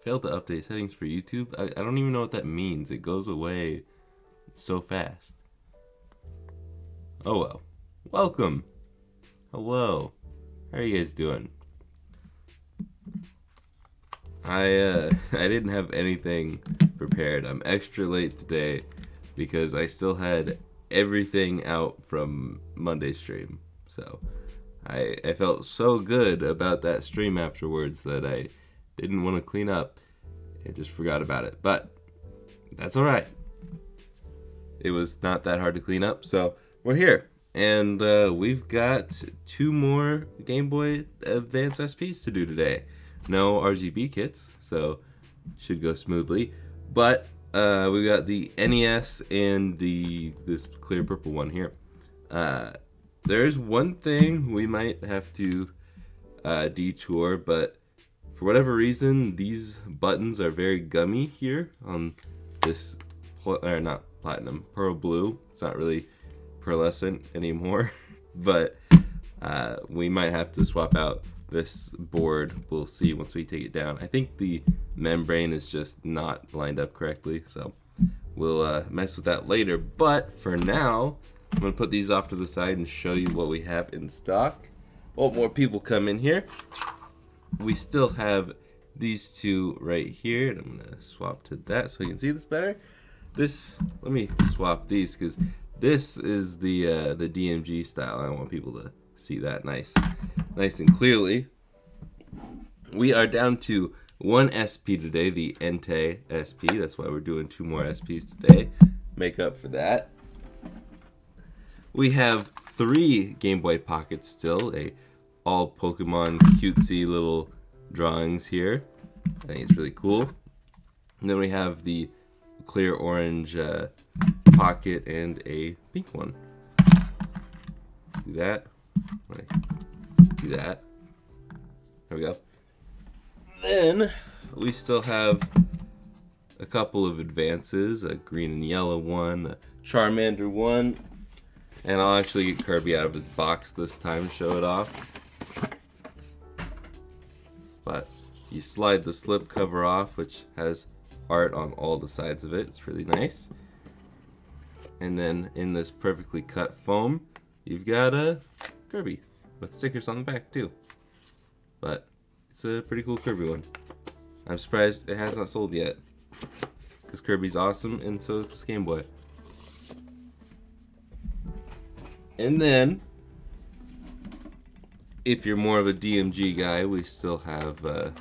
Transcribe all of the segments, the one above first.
Failed to update settings for YouTube? I don't even know what that means. It goes away so fast. Oh well. Welcome. Hello. How are you guys doing? I didn't have anything prepared. I'm extra late today because I still had everything out from Monday's stream. So I felt so good about that stream afterwards that I didn't want to clean up and just forgot about it. But that's alright. It was not that hard to clean up, so we're here. And we've got 2 more Game Boy Advance SPs to do today. No RGB kits, so should go smoothly. But we got the NES and this clear purple one here. There's one thing we might have to detour, but for whatever reason, these buttons are very gummy here on this, or not platinum, pearl blue. It's not really pearlescent anymore, but we might have to swap out this board. We'll see once we take it down. I think the membrane is just not lined up correctly, so we'll mess with that later. But for now, I'm going to put these off to the side and show you what we have in stock. Well, more people come in here. We still have these 2 right here, and I'm going to swap to that so you can see this better. Let me swap these because this is the DMG style. I want people to see that nice and clearly. We are down to 1 SP today, the Entei SP. That's why we're doing 2 more SPs today. Make up for that. We have 3 Game Boy Pockets still, all Pokemon cutesy little drawings here. I think it's really cool. And then we have the clear orange pocket and a pink one. Do that. Do that. There we go. Then we still have a couple of advances, a green and yellow one, a Charmander one, and I'll actually get Kirby out of its box this time to show it off. But you slide the slip cover off, which has art on all the sides of it. It's really nice. And then in this perfectly cut foam, you've got a Kirby with stickers on the back too. But it's a pretty cool Kirby one. I'm surprised it has not sold yet, because Kirby's awesome and so is this Game Boy. And then, if you're more of a DMG guy, we still have a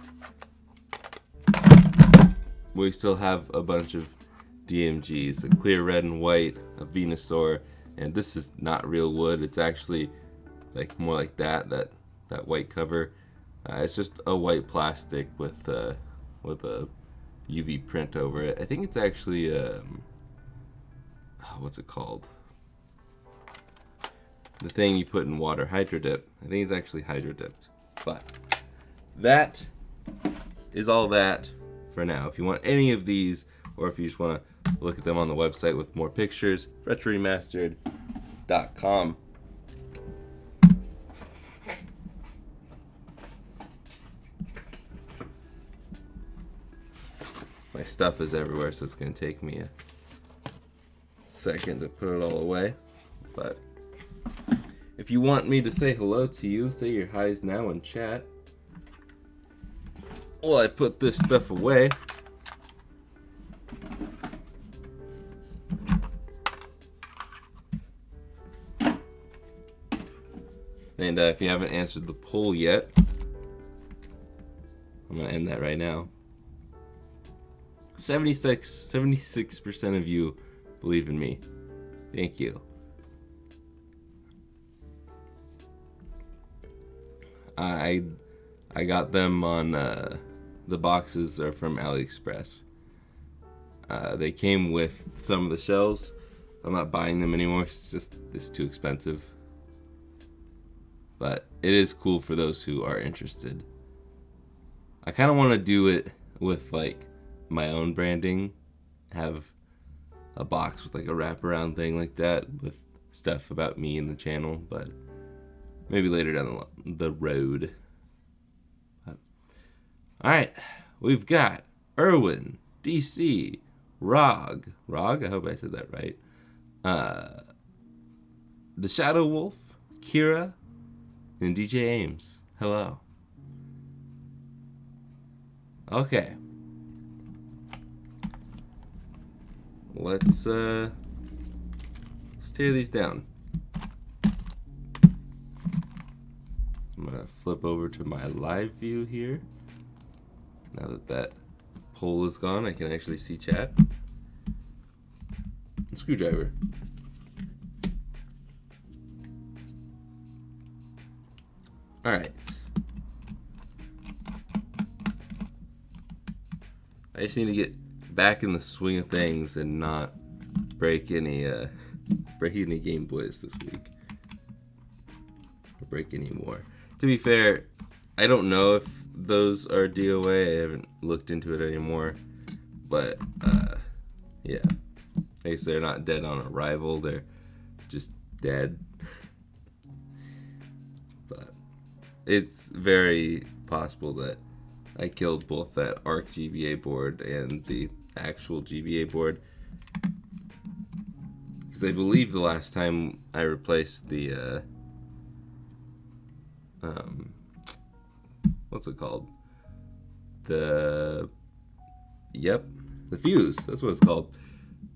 bunch of DMGs, a clear red and white, a Venusaur, and this is not real wood. It's actually more like that white cover. It's just a white plastic with a UV print over it. I think it's actually what's it called? The thing you put in water, Hydro Dip. I think it's actually Hydro Dipped. But that is all that for now. If you want any of these, or if you just want to look at them on the website with more pictures, retroremastered.com. My stuff is everywhere, so it's going to take me a second to put it all away. But if you want me to say hello to you, say your highs now in chat. Well, I put this stuff away. And if you haven't answered the poll yet, I'm going to end that right now. 76% of you believe in me. Thank you. I got them on the boxes are from AliExpress. They came with some of the shells. I'm not buying them anymore. It's too expensive. But it is cool for those who are interested. I kind of want to do it with my own branding. Have a box with a wraparound thing like that with stuff about me and the channel, but maybe later down the road. Alright, we've got Erwin, DC, Rog, I hope I said that right. The Shadow Wolf, Kira, and DJ Ames. Hello. Okay. Let's tear these down. I'm gonna flip over to my live view here. Now that poll is gone, I can actually see chat. Screwdriver. All right. I just need to get back in the swing of things and not break any Game Boys this week. Or break any more. To be fair, I don't know if those are DOA. I haven't looked into it anymore. But yeah. I guess they're not dead on arrival. They're just dead. But it's very possible that I killed both that ARC GBA board and the actual GBA board. Because I believe the last time I replaced the what's it called? The fuse. That's what it's called.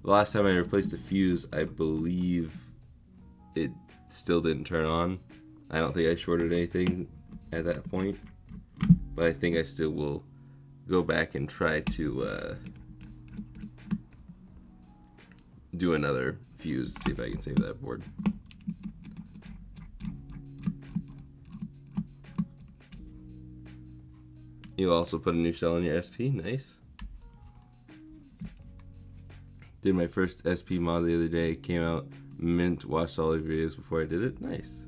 The last time I replaced the fuse, I believe it still didn't turn on. I don't think I shorted anything at that point, but I think I still will go back and try to do another fuse, see if I can save that board. You also put a new shell in your SP, nice. Did my first SP mod the other day, came out, mint, watched all the videos before I did it, nice.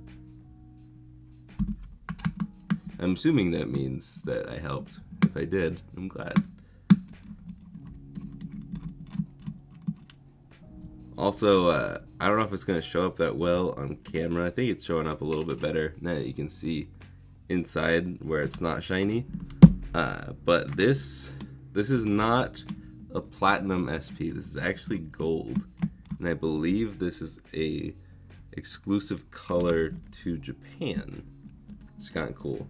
I'm assuming that means that I helped. If I did, I'm glad. Also, I don't know if it's going to show up that well on camera. I think it's showing up a little bit better now that you can see inside where it's not shiny. But this is not a platinum SP. This is actually gold. And I believe this is a exclusive color to Japan. It's kind of cool.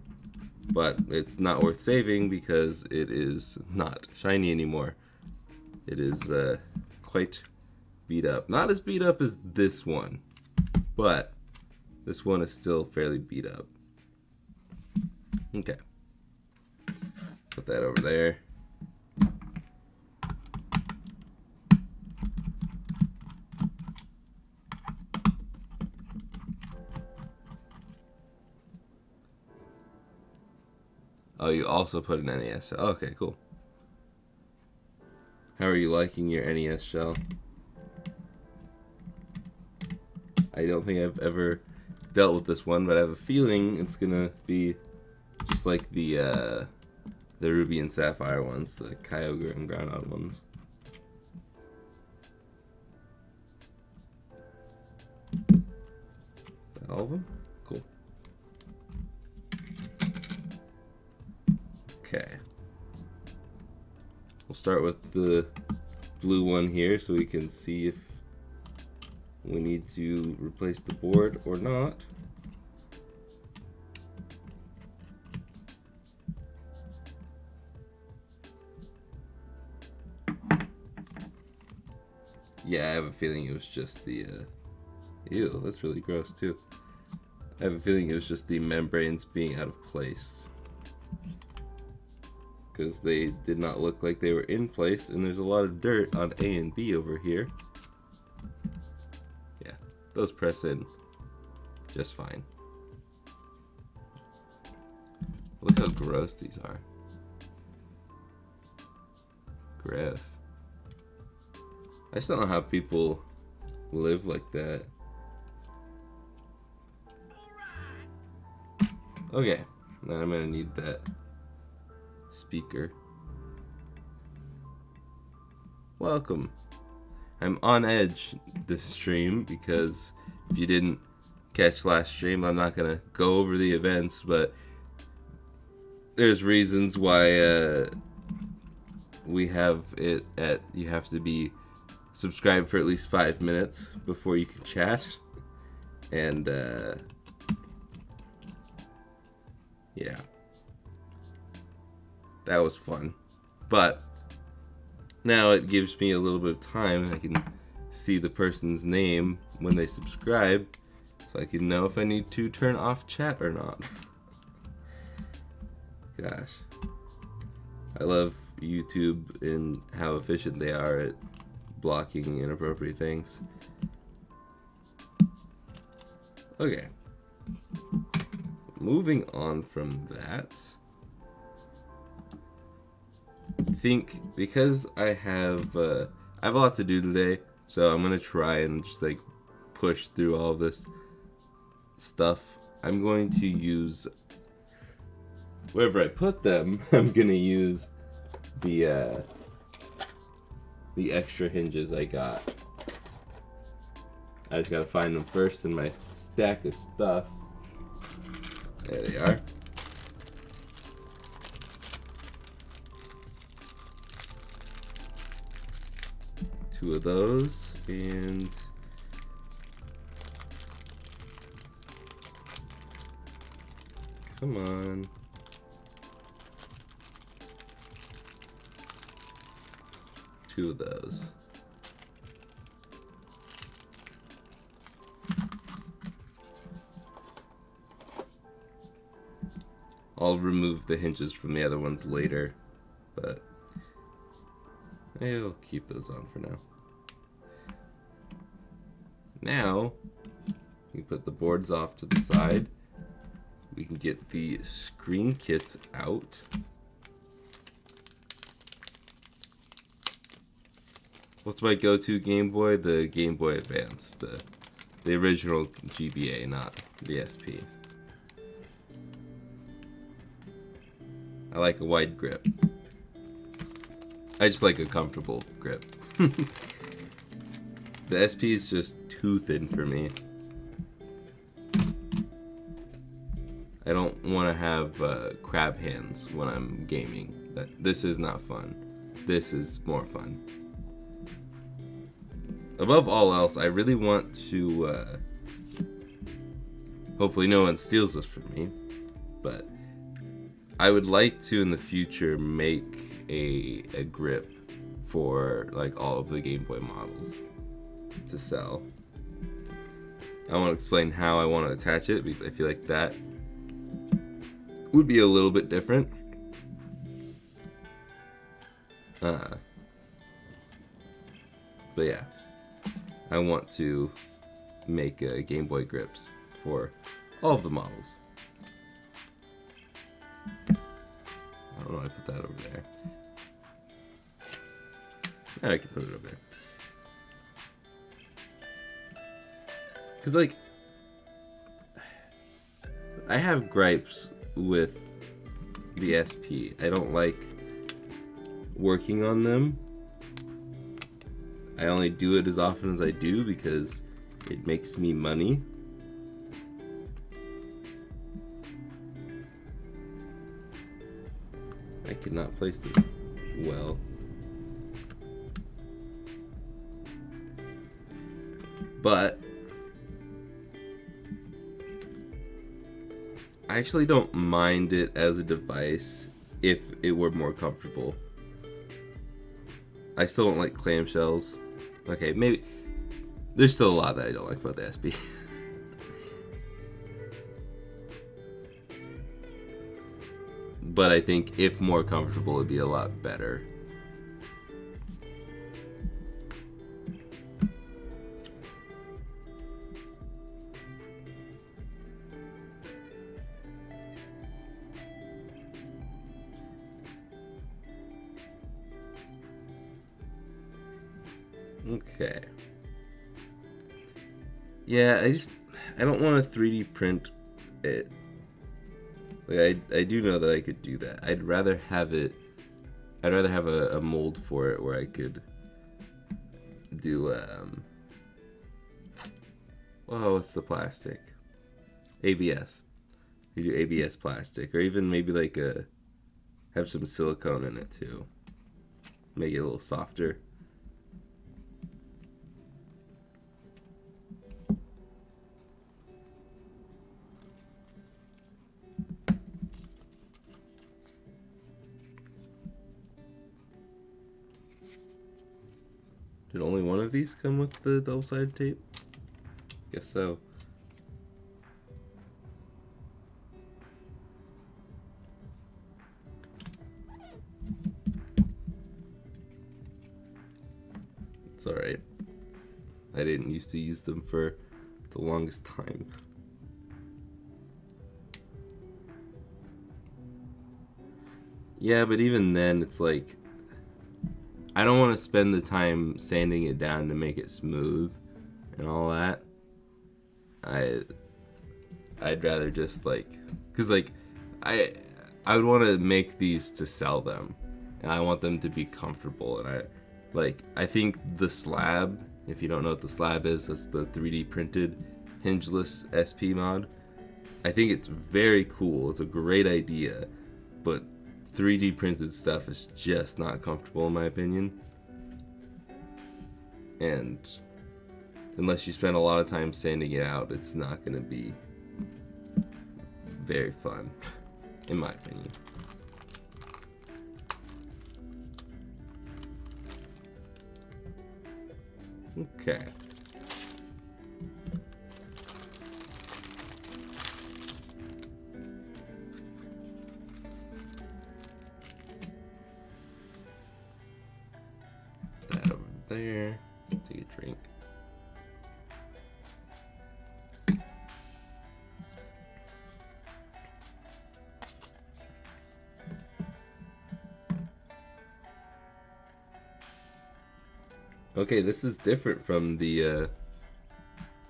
But it's not worth saving because it is not shiny anymore. It is quite beat up. Not as beat up as this one, but this one is still fairly beat up. Okay. Put that over there. Oh, you also put an NES. Oh, okay, cool. How are you liking your NES shell? I don't think I've ever dealt with this one, but I have a feeling it's gonna be just like the Ruby and Sapphire ones, the Kyogre and Groundhog ones. Is that all of them? Cool. Okay. We'll start with the blue one here so we can see if we need to replace the board or not. Yeah, I have a feeling it was just the ew, that's really gross too. I have a feeling it was just the membranes being out of place, because they did not look like they were in place, and there's a lot of dirt on A and B over here. Yeah, those press in just fine. Look how gross these are. Gross. I just don't know how people live like that. Okay, now I'm gonna need that speaker. Welcome. I'm on edge this stream because if you didn't catch last stream, I'm not gonna go over the events, but there's reasons why we have it at you have to be subscribed for at least 5 minutes before you can chat. And yeah, that was fun. But now it gives me a little bit of time, and I can see the person's name when they subscribe, so I can know if I need to turn off chat or not. Gosh, I love YouTube and how efficient they are at blocking inappropriate things. Okay, moving on from that, I think because I have a lot to do today, so I'm gonna try and just like push through all of this stuff. I'm going to use wherever I put them. I'm gonna use the extra hinges I got. I just gotta find them first in my stack of stuff. There they are. Two of those, and come on. Two of those. I'll remove the hinges from the other ones later, but I'll keep those on for now. Now, we put the boards off to the side. We can get the screen kits out. What's my go-to Game Boy? The Game Boy Advance, the original GBA, not the SP. I like a wide grip. I just like a comfortable grip. The SP is just too thin for me. I don't want to have crab hands when I'm gaming. This is not fun. This is more fun. Above all else, I really want to, hopefully no one steals this from me, but I would like to in the future make a grip for like all of the Game Boy models to sell. I want to explain how I want to attach it, because I feel like that would be a little bit different. But yeah, I want to make Game Boy grips for all of the models. I don't know why I put that over there. Yeah, I can put it over there. Because, like, I have gripes with the SP. I don't like working on them. I only do it as often as I do because it makes me money. I could not place this well. But I actually don't mind it as a device if it were more comfortable. I still don't like clamshells. Okay, maybe there's still a lot that I don't like about the SP. But I think if more comfortable, it'd be a lot better. Okay. Yeah, I don't want to 3D print it. Like, I do know that I could do that. I'd rather have a mold for it where I could do what's the plastic? ABS. You do ABS plastic, or even maybe like have some silicone in it too. make it a little softer. Did only one of these come with the double-sided tape? Guess so. It's alright. I didn't used to use them for the longest time. Yeah, but even then, it's like, I don't want to spend the time sanding it down to make it smooth and all that. I'd rather just like, cause like, I would want to make these to sell them, and I want them to be comfortable. And I think the slab, if you don't know what the slab is, that's the 3D printed hingeless SP mod. I think it's very cool. It's a great idea, but 3D printed stuff is just not comfortable in my opinion. And unless you spend a lot of time sanding it out, it's not going to be very fun, in my opinion. Okay. That over there. Take a drink. Okay, this is different from the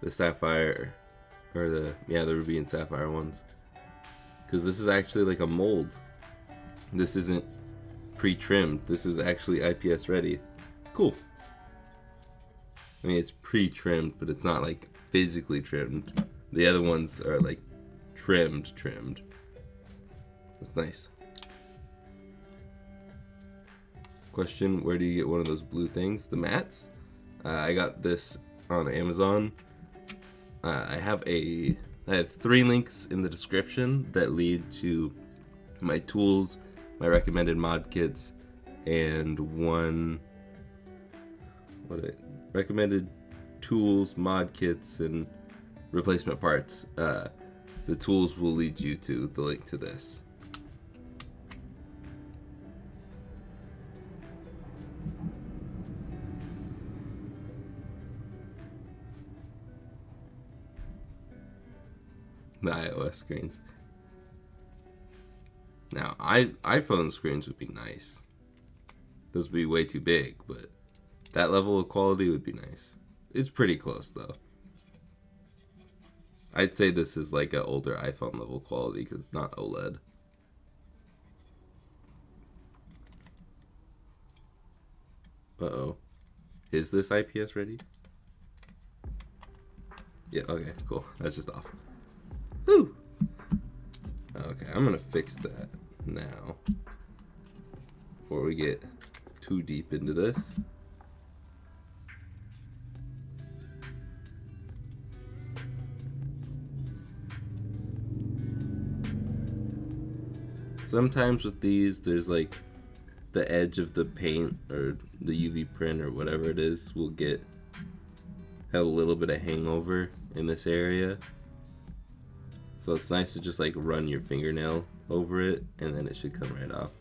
sapphire, or the ruby and sapphire ones, because this is actually like a mold. This isn't pre-trimmed. This is actually IPS ready. Cool. I mean, it's pre-trimmed, but it's not like physically trimmed. The other ones are like trimmed. That's nice. Question, where do you get one of those blue things? The mats? I got this on Amazon. I have 3 links in the description that lead to my tools, my recommended mod kits, and recommended tools, mod kits, and replacement parts. The tools will lead you to the link to this. The iOS screens. Now, iPhone screens would be nice. Those would be way too big, but that level of quality would be nice. It's pretty close, though. I'd say this is like an older iPhone level quality because it's not OLED. Uh-oh. Is this IPS ready? Yeah, okay, cool. That's just off. Woo! Okay, I'm gonna fix that now before we get too deep into this. Sometimes with these, there's like the edge of the paint or the UV print or whatever it is will have a little bit of hangover in this area. So it's nice to just like run your fingernail over it and then it should come right off.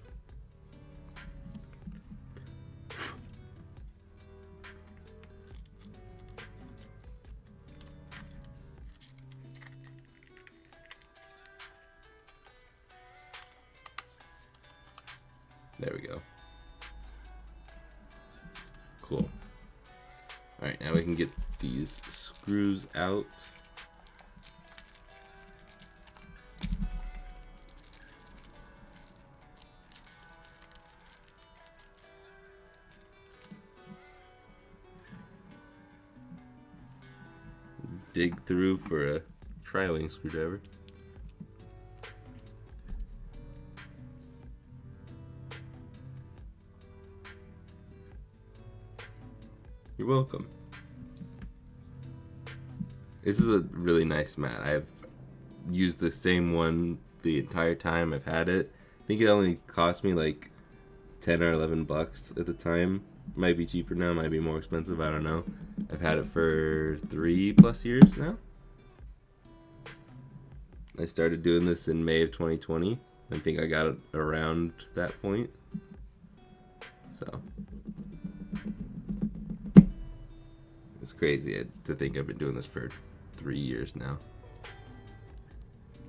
There we go. Cool. Alright, now we can get these screws out. Dig through for a tri-wing screwdriver. You're welcome. This is a really nice mat. I've used the same one the entire time I've had it. I think it only cost me like 10 or 11 bucks at the time. Might be cheaper now, might be more expensive, I don't know. I've had it for 3+ years now. I started doing this in May of 2020. I think I got it around that point. So it's crazy to think I've been doing this for 3 years now.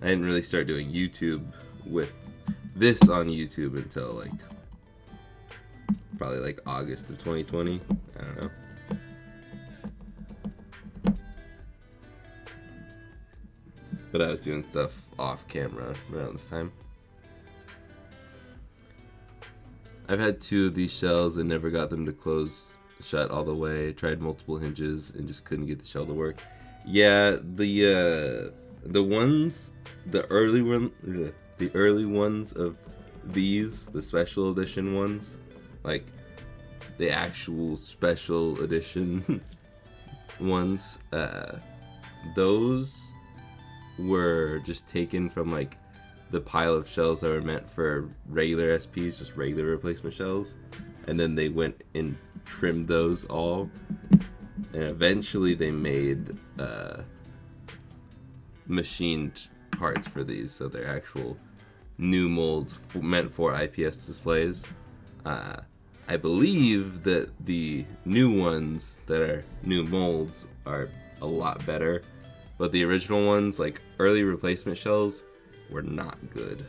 I didn't really start doing YouTube with this on YouTube until like probably like August of 2020. I don't know. But I was doing stuff off camera around this time. I've had 2 of these shells and never got them to close shut all the way. Tried multiple hinges and just couldn't get the shell to work. Yeah, the early ones of these, the special edition ones, like the actual special edition ones, those were just taken from like the pile of shells that were meant for regular SPs, just regular replacement shells, and then they went and trimmed those all, and eventually they made machined parts for these, so they're actual new molds meant for IPS displays. I believe that the new ones that are new molds are a lot better, but the original ones, like early replacement shells, were not good.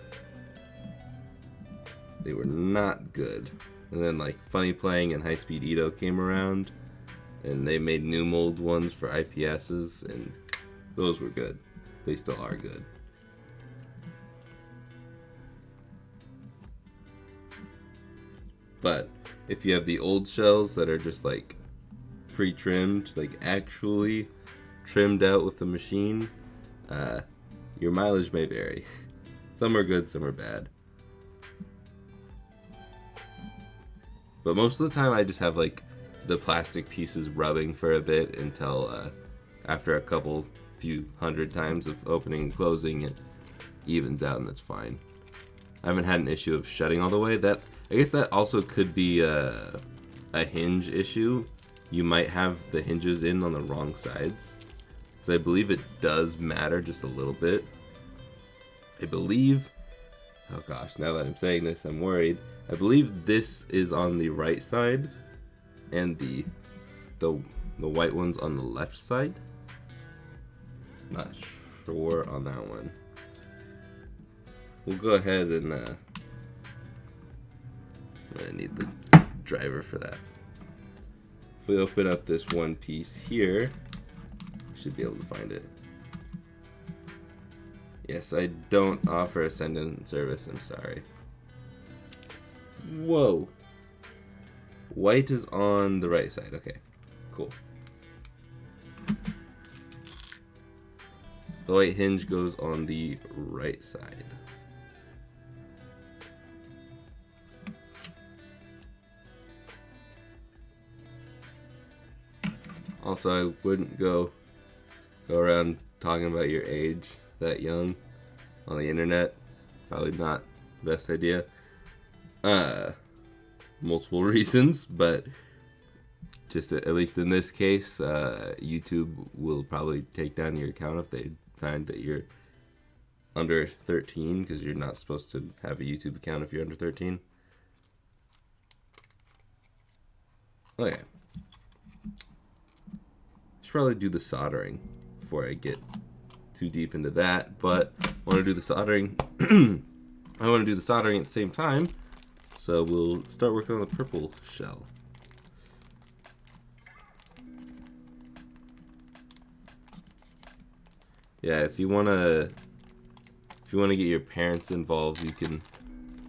They were not good. And then like Funny Playing and High Speed Edo came around, and they made new mold ones for IPSs, and those were good. They still are good. But if you have the old shells that are just like pre-trimmed, like actually trimmed out with the machine, your mileage may vary. Some are good, some are bad. But most of the time I just have like the plastic pieces rubbing for a bit until after a few hundred times of opening and closing, it evens out, and that's fine. I haven't had an issue of shutting all the way. That, I guess that also could be a hinge issue. You might have the hinges in on the wrong sides, because I believe it does matter just a little bit. I believe, oh gosh, now that I'm saying this, I'm worried. I believe this is on the right side, and the white one's on the left side. Not sure on that one. We'll go ahead and I'm gonna need the driver for that. If we open up this one piece here, we should be able to find it. Yes, I don't offer a send-in service, I'm sorry. Whoa. White is on the right side, okay, cool. The white hinge goes on the right side. Also, I wouldn't go around talking about your age that young on the internet. Probably not the best idea. Multiple reasons, but just at least in this case, YouTube will probably take down your account if they find that you're under 13, because you're not supposed to have a YouTube account if you're under 13. Okay. Should probably do the soldering before I get too deep into that, but I want to do the soldering. I want to do the soldering at the same time, so we'll start working on the purple shell. Yeah, if you wanna get your parents involved, you can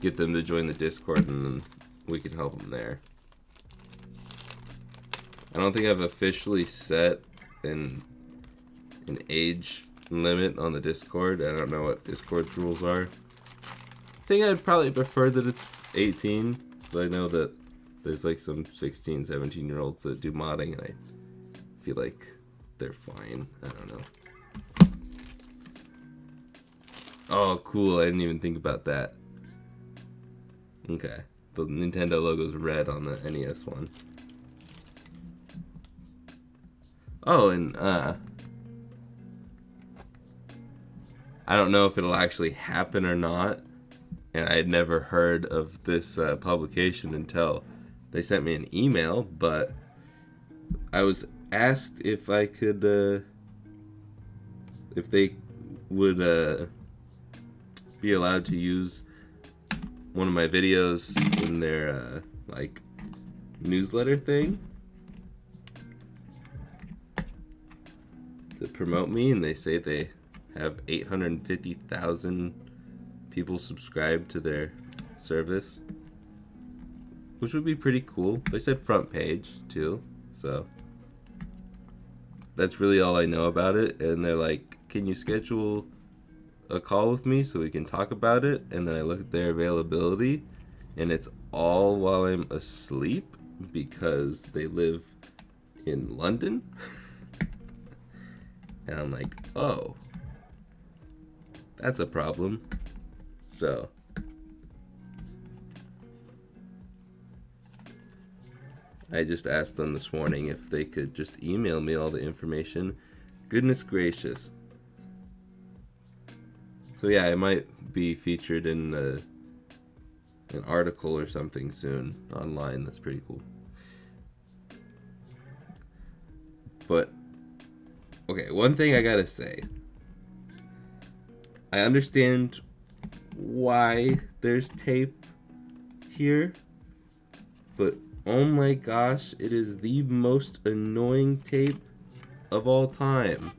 get them to join the Discord, and then we can help them there. I don't think I've officially set an age limit on the Discord. I don't know what Discord's rules are. I think I'd probably prefer that it's 18, but I know that There's like some 16, 17-year-olds that do modding, and I feel like they're fine. I don't know. Oh, cool. I didn't even think about that. Okay. The Nintendo logo's red on the NES one. Oh, and I don't know if it'll actually happen or not. And I had never heard of this publication until they sent me an email, but I was asked if I could, if they would be allowed to use one of my videos in their like newsletter thing to promote me, and they say they have 850,000 people subscribed to their service, which would be pretty cool. They said front page too, so that's really all I know about it. And they're like, can you schedule a call with me so we can talk about it? And then I look at their availability, and it's all while I'm asleep because they live in London. And I'm like, oh, that's a problem. So I just asked them this morning if they could just email me all the information. Goodness gracious. So yeah, I might be featured in an article or something soon online. That's pretty cool. But okay, one thing I gotta say. I understand why there's tape here, but oh my gosh, it is the most annoying tape of all time.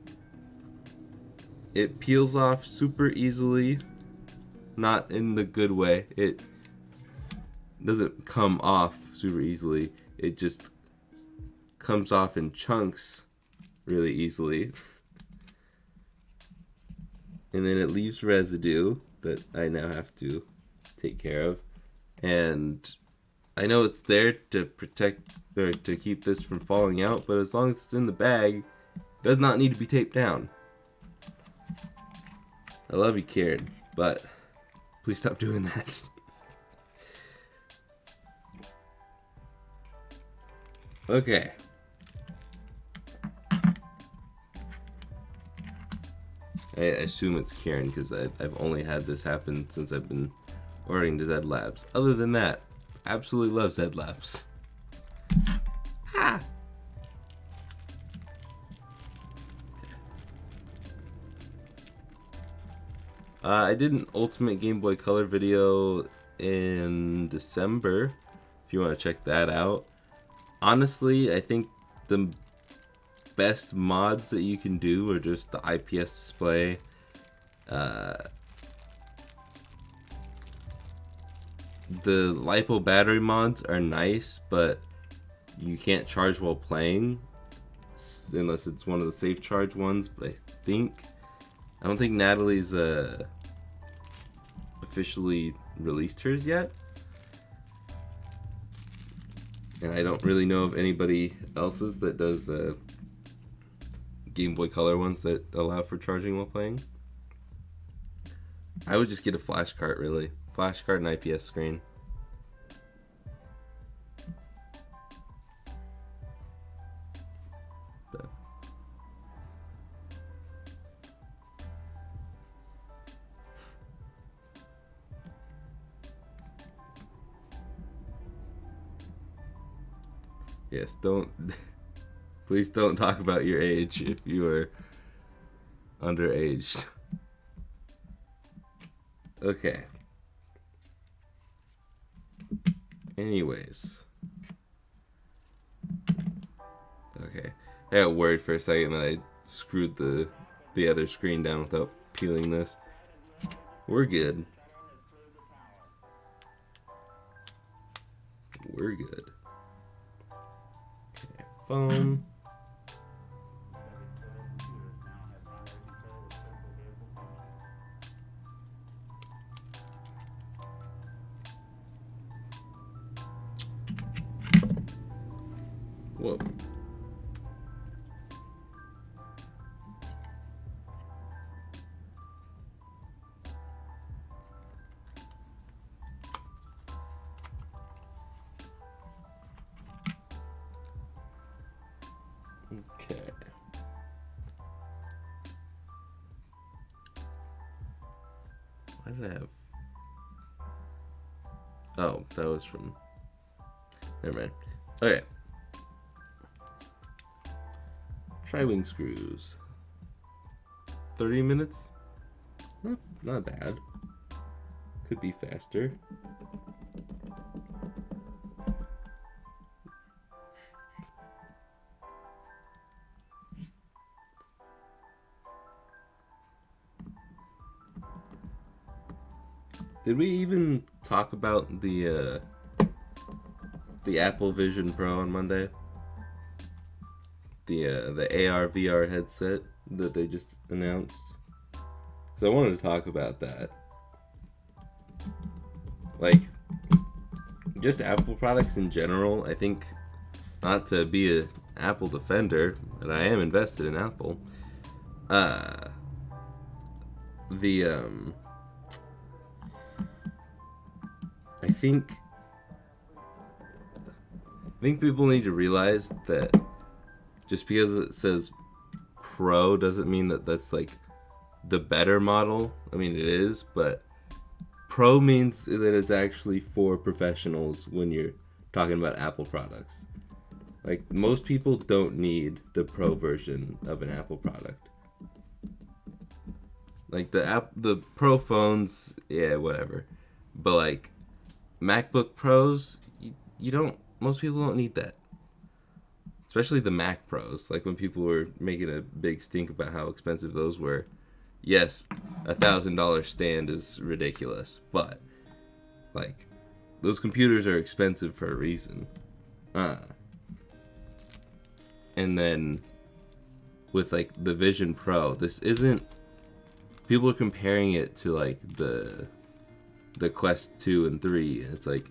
It peels off super easily, not in the good way. It doesn't come off super easily. It just comes off in chunks really easily. And then it leaves residue that I now have to take care of. And I know it's there to protect or to keep this from falling out, but as long as it's in the bag, it does not need to be taped down. I love you, Karen, but please stop doing that. Okay. I assume it's Karen because I've only had this happen since I've been ordering to Zed Labs. Other than that, absolutely love Zed Labs. Ha! I did an Ultimate Game Boy Color video in December, if you want to check that out. Honestly, I think the best mods that you can do are just the IPS display, the LiPo battery mods are nice, but you can't charge while playing unless it's one of the safe charge ones. But I don't think Natalie's officially released hers yet, and I don't really know of anybody else's that does Game Boy Color ones that allow for charging while playing. I would just get a flash cart, really. Flash cart and IPS screen. But yes, please don't talk about your age if you are underage. Okay. Anyways. Okay. I got worried for a second that I screwed the other screen down without peeling this. We're good. We're good. Okay, phone. Whoa. Okay. Why did I have... Oh, that was from... Never mind. Okay. Tri-wing screws. 30 minutes? Not bad. Could be faster. Did we even talk about the Apple Vision Pro on Monday? The AR VR headset that they just announced. So I wanted to talk about that. Like, just Apple products in general. I think, not to be an Apple defender, but I am invested in Apple. I think people need to realize that just because it says Pro doesn't mean that that's like the better model. I mean, it is, but Pro means that it's actually for professionals when you're talking about Apple products. Like, most people don't need the Pro version of an Apple product. Like, the Pro phones, yeah, whatever. But like MacBook Pros, you don't, most people don't need that. Especially the Mac Pros. Like, when people were making a big stink about how expensive those were. Yes, $1,000 stand is ridiculous, but like, those computers are expensive for a reason. And then with like the Vision Pro, this isn't, people are comparing it to like the Quest 2 and 3, and it's like,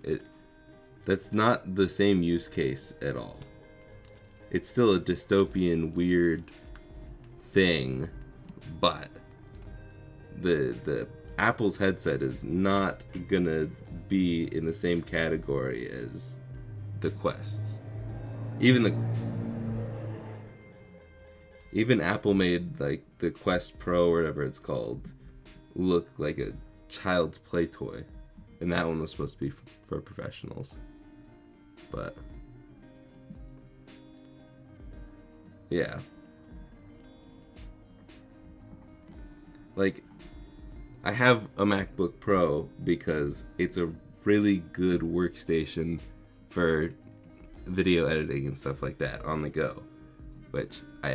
that's not the same use case at all. It's still a dystopian, weird thing, but the Apple's headset is not gonna be in the same category as the Quests. Even Apple made like the Quest Pro or whatever it's called look like a child's play toy, and that one was supposed to be for professionals. But yeah, like, I have a MacBook Pro because it's a really good workstation for video editing and stuff like that on the go, which I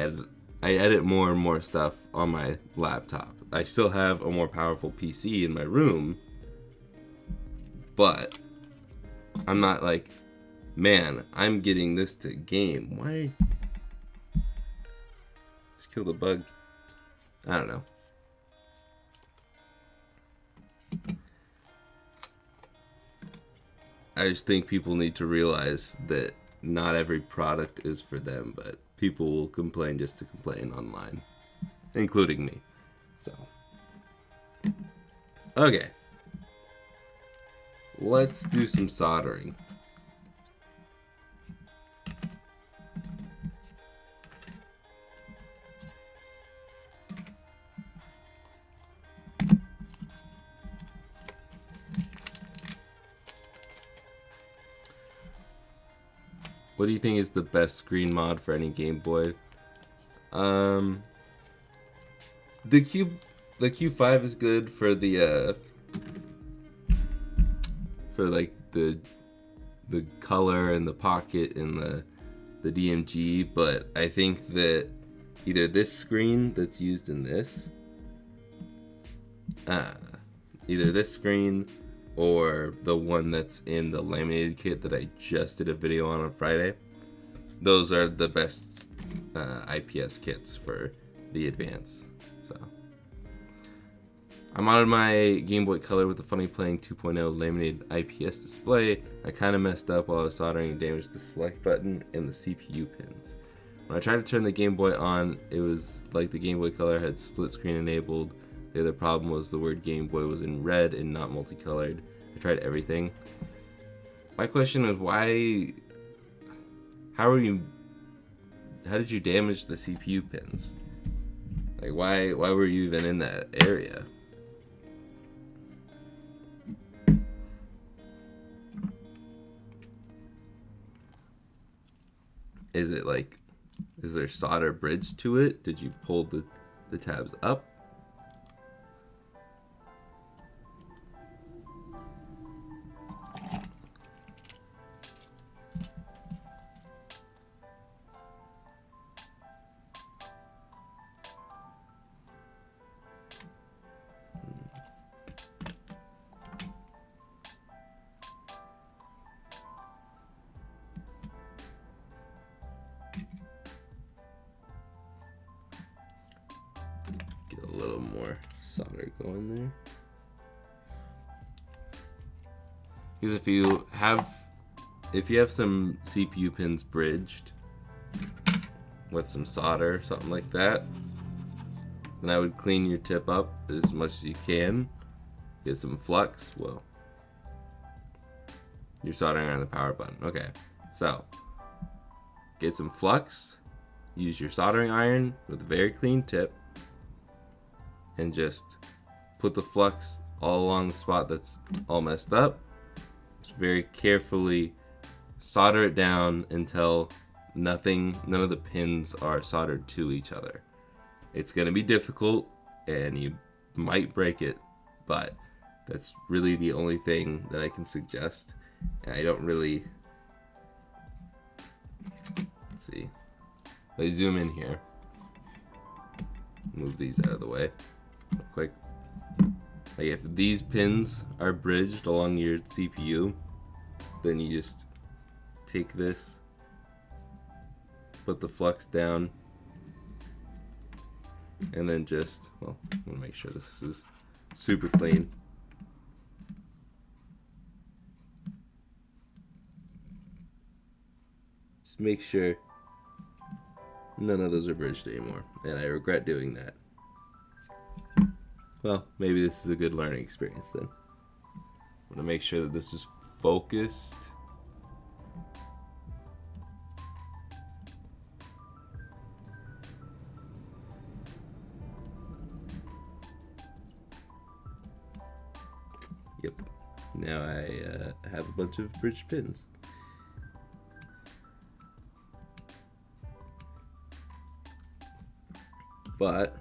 edit more and more stuff on my laptop. I still have a more powerful PC in my room, but I'm not like, man, I'm getting this to game. Why? Just kill the bug. I don't know. I just think people need to realize that not every product is for them, but people will complain just to complain online, including me. So, okay. Let's do some soldering. What do you think is the best screen mod for any Game Boy? The Q5 is good for the for like the color and the pocket and the DMG, but I think that either this screen that's used in this, either this screen or the one that's in the laminated kit that I just did a video on Friday, those are the best IPS kits for the Advance. So I modded my Game Boy Color with the Funny Playing 2.0 laminated IPS display. I kind of messed up while I was soldering and damaged the select button and the CPU pins. When I tried to turn the Game Boy on, it was like the Game Boy Color had split screen enabled. The other problem was the word Game Boy was in red and not multicolored. I tried everything. My question is how did you damage the CPU pins? Like why were you even in that area? Is there solder bridge to it? Did you pull the tabs up? Get a little more solder going there. Because if you have some CPU pins bridged with some solder, something like that, then I would clean your tip up as much as you can. Get some flux. Well, you're soldering on the power button. Okay, so get some flux. Use your soldering iron with a very clean tip, and just put the flux all along the spot that's all messed up. Just very carefully solder it down until none of the pins are soldered to each other. It's gonna be difficult and you might break it, but that's really the only thing that I can suggest. And I don't really, let's see, if I zoom in here, move these out of the way real quick. Like if these pins are bridged along your CPU, then you just take this, put the flux down, and then just, well, I'm gonna make sure this is super clean. Just make sure none of those are bridged anymore, and I regret doing that. Well, maybe this is a good learning experience then. I want to make sure that this is focused. Yep. Now I have a bunch of bridged pins. But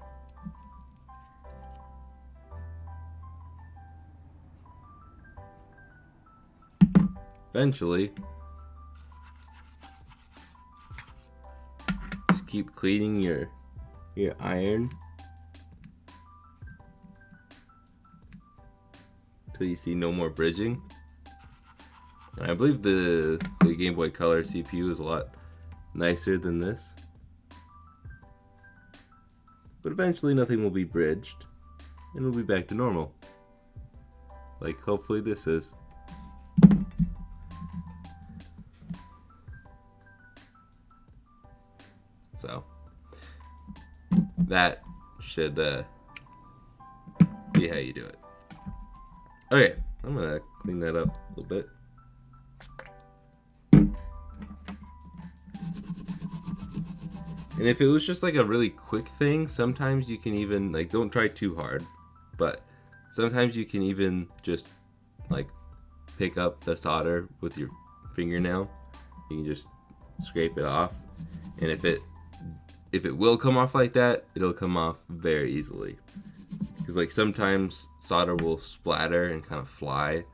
eventually, just keep cleaning your iron till you see no more bridging. And I believe the Game Boy Color CPU is a lot nicer than this. But eventually nothing will be bridged and we'll be back to normal. Like hopefully this is. So that should be how you do it. Okay, I'm gonna clean that up a little bit. And if it was just like a really quick thing, sometimes you can even, like, don't try too hard, but sometimes you can even just like pick up the solder with your fingernail. You can just scrape it off, and if it will come off like that, it'll come off very easily. Because like sometimes solder will splatter and kind of fly,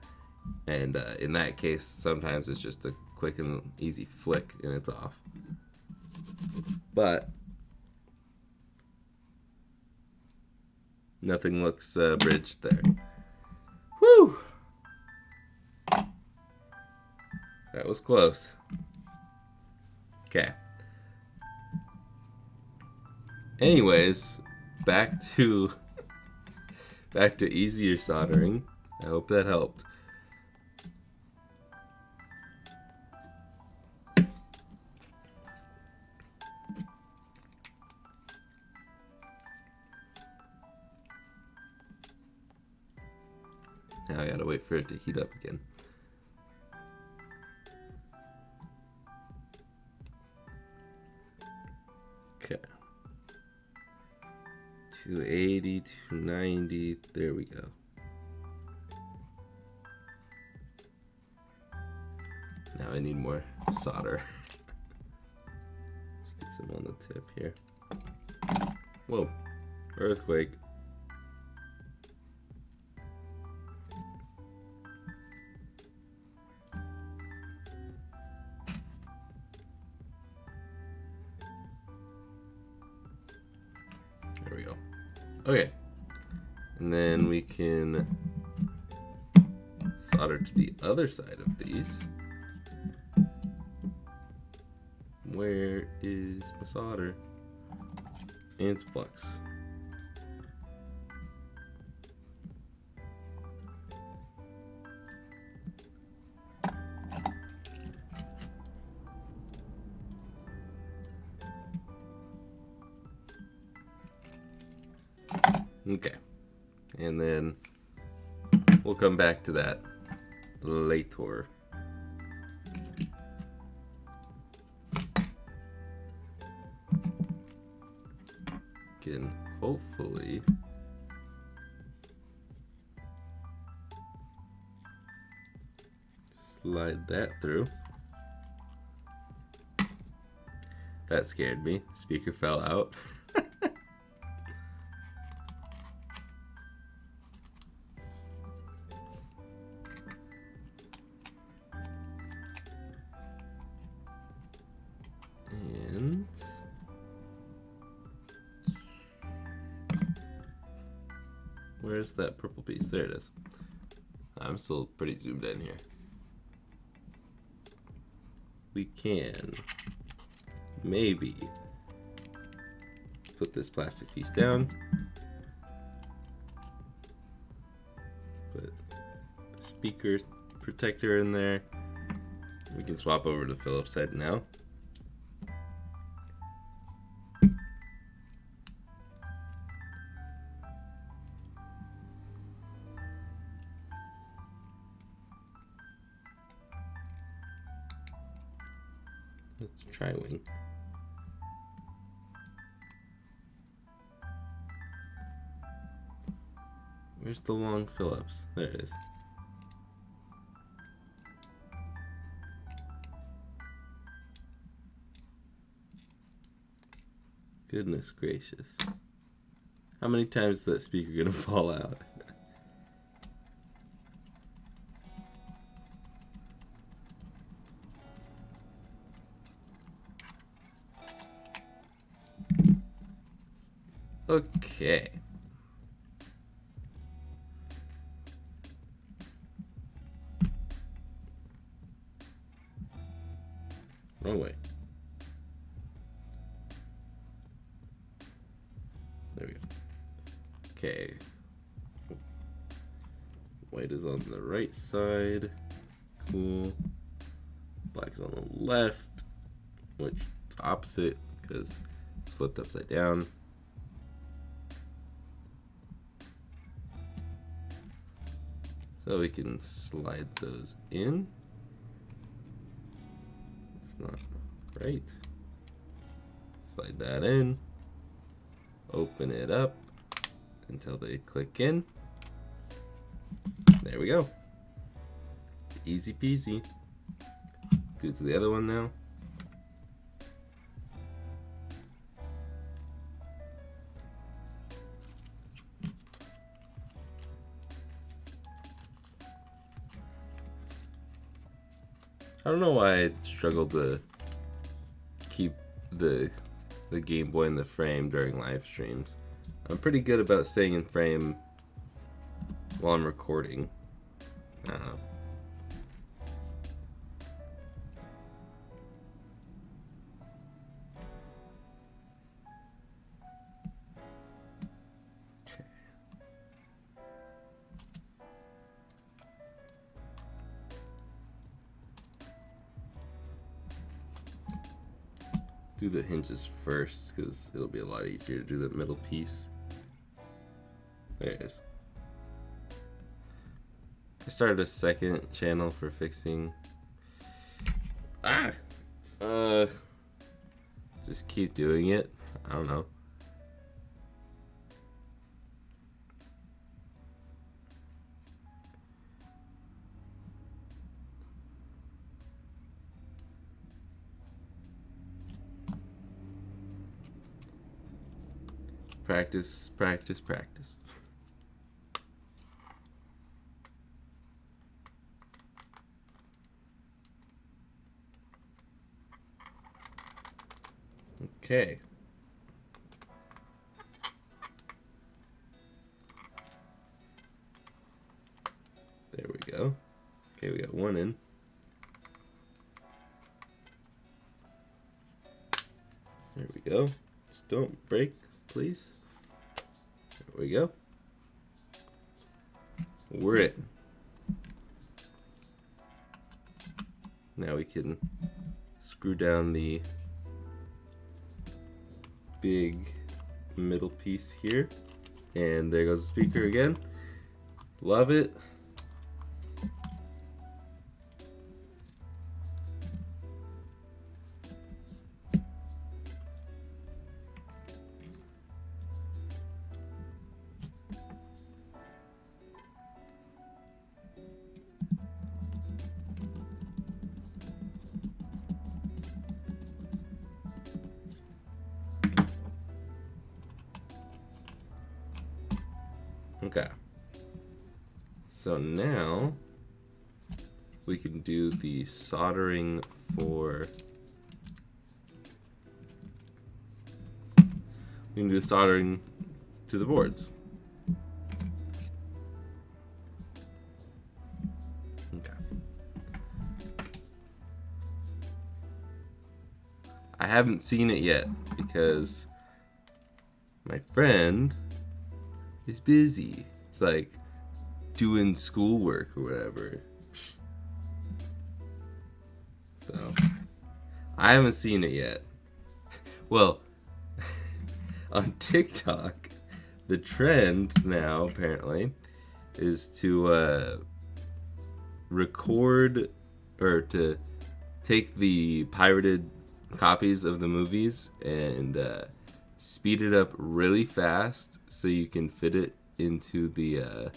and in that case, sometimes it's just a quick and easy flick and it's off. But nothing looks bridged there. Whew! That was close. Okay. Anyways, back to back to easier soldering. I hope that helped. Now I gotta wait for it to heat up again. Okay. 280, 290, there we go. Now I need more solder. Let's get some on the tip here. Whoa, earthquake. There we go. Okay, and then we can solder to the other side of these. Where is my solder? And it's flux. Okay, and then we'll come back to that later. Can hopefully slide that through. That scared me. Speaker fell out. And where's that purple piece? There it is. I'm still pretty zoomed in here. We can maybe put this plastic piece down. Put the speaker protector in there. We can swap over to Phillips head now. Let's try wing. Where's the long Phillips? There it is. Goodness gracious. How many times is that speaker gonna fall out? Okay. Wrong way. There we go. Okay. White is on the right side. Cool. Black is on the left, which is opposite because it's flipped upside down. So we can slide those in. It's not right. Slide that in. Open it up until they click in. There we go. Easy peasy. Go to the other one now. I don't know why I struggled to keep the Game Boy in the frame during live streams. I'm pretty good about staying in frame while I'm recording. I don't know. Okay. do the hinges first because it'll be a lot easier to do the middle piece. There it is. I started a second channel for fixing. Just keep doing it. I don't know. Practice, practice, practice. Okay. There we go. Okay, we got one in. There we go. Just don't break, please. There we go. We're in. Now we can screw down the big middle piece here. And there goes the speaker again. Love it. Okay, so now we can do the soldering for, we can do the soldering to the boards. Okay. I haven't seen it yet because my friend is busy. It's like doing schoolwork or whatever. So I haven't seen it yet. Well, on TikTok, the trend now apparently is to record or to take the pirated copies of the movies and speed it up really fast so you can fit it into the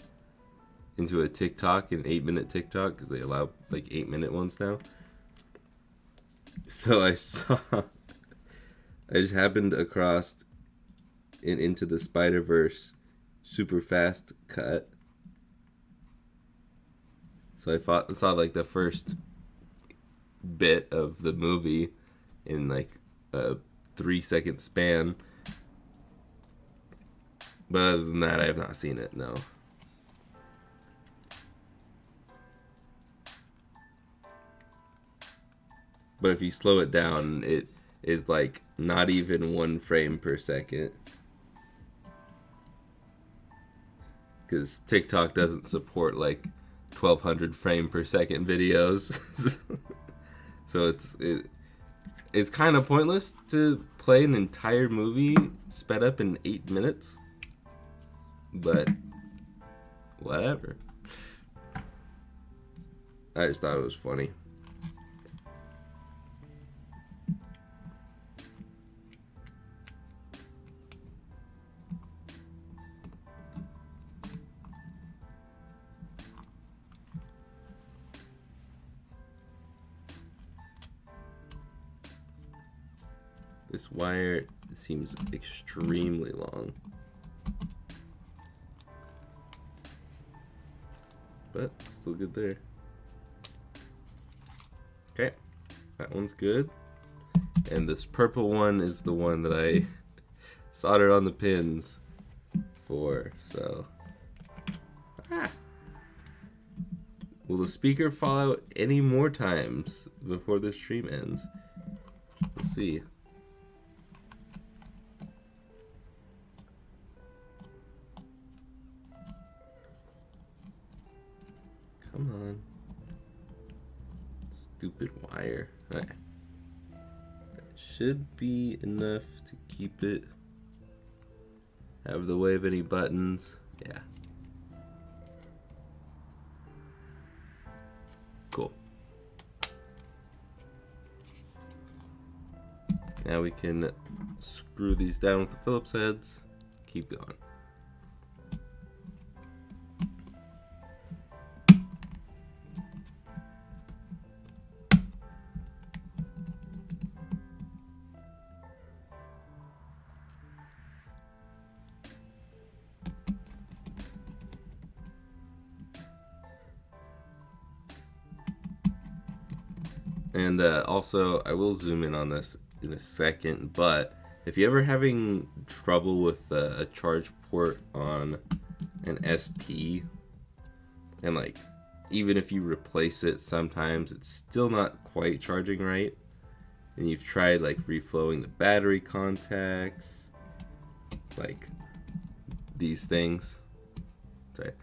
into a TikTok, an 8-minute TikTok, because they allow like 8-minute ones now. So I just happened across an Into the Spider-Verse super fast cut. So I saw like the first bit of the movie in like a 3-second span. But other than that, I have not seen it, no. But if you slow it down, it is like not even 1 frame per second. Because TikTok doesn't support like 1200 frame per second videos. So it's kind of pointless to play an entire movie sped up in 8 minutes. But whatever. I just thought it was funny. This wire seems extremely long. But still good there. Okay, that one's good. And this purple one is the one that I soldered on the pins for, so. Will the speaker fall out any more times before this stream ends? We'll see. Come on. Stupid wire. Alright. should be enough to keep it out of the way of any buttons. Yeah. Cool. Now we can screw these down with the Phillips heads. Keep going. And also, I will zoom in on this in a second, but if you're ever having trouble with a charge port on an SP, and like, even if you replace it, sometimes it's still not quite charging right, and you've tried like reflowing the battery contacts, like these things, if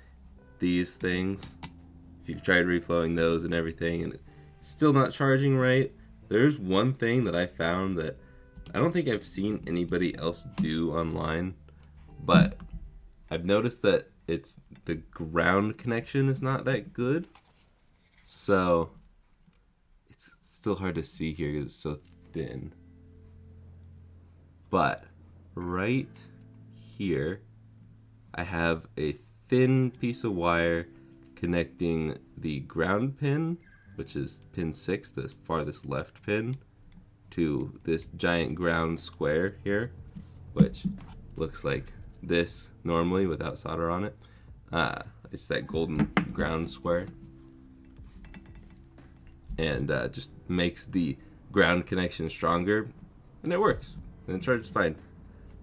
you've tried reflowing those and everything, and still not charging right, there's one thing that I found that I don't think I've seen anybody else do online, but I've noticed that it's the ground connection is not that good, so it's still hard to see here because it's so thin. But right here, I have a thin piece of wire connecting the ground pin, which is pin 6, the farthest left pin, to this giant ground square here, which looks like this normally without solder on it. It's that golden ground square, and just makes the ground connection stronger, and it works, and it charges fine.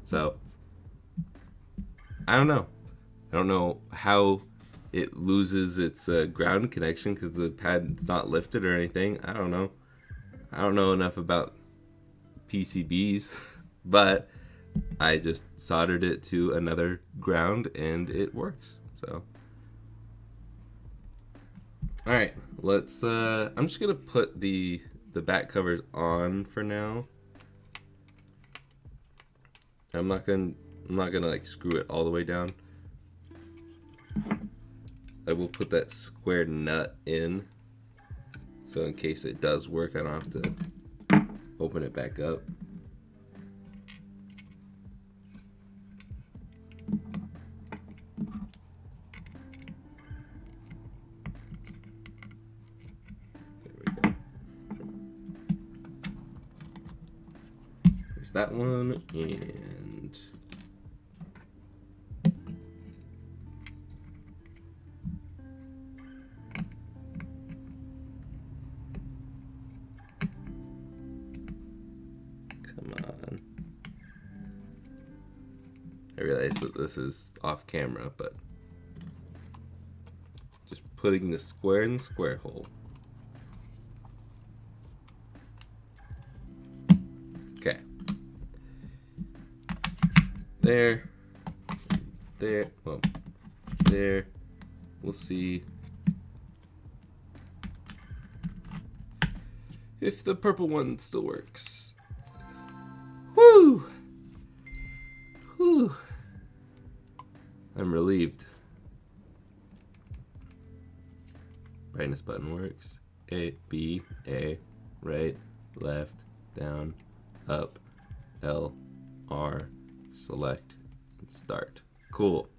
So I don't know how it loses its ground connection because the pad's not lifted or anything. I don't know enough about PCBs, but I just soldered it to another ground and it works. So, all right, let's. I'm just gonna put the back covers on for now. I'm not gonna like screw it all the way down. I will put that square nut in, so in case it does work, I don't have to open it back up. There we go. There's that one, and I realize that this is off camera, but just putting the square in the square hole. Okay. There. Well, there. We'll see if the purple one still works. Woo! Whew. I'm relieved. Brightness button works. A, B, A, right, left, down, up, L, R, select, and start. Cool.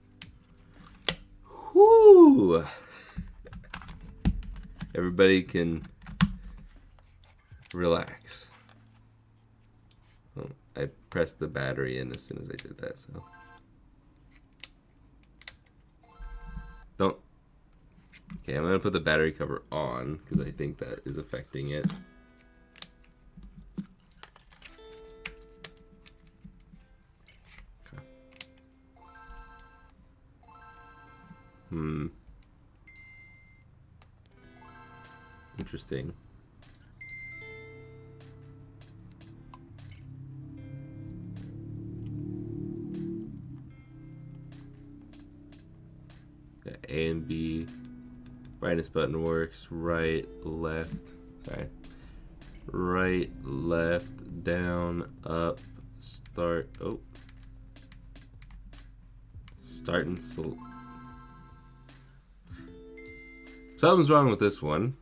Whoo! Everybody can relax. Oh, I pressed the battery in as soon as I did that, so. Don't. Okay, I'm gonna put the battery cover on because I think that is affecting it. Okay. Interesting. A and B. Brightness button works. Right, left. Sorry. Right, left, down, up, start. Oh. Start and select. Something's wrong with this one.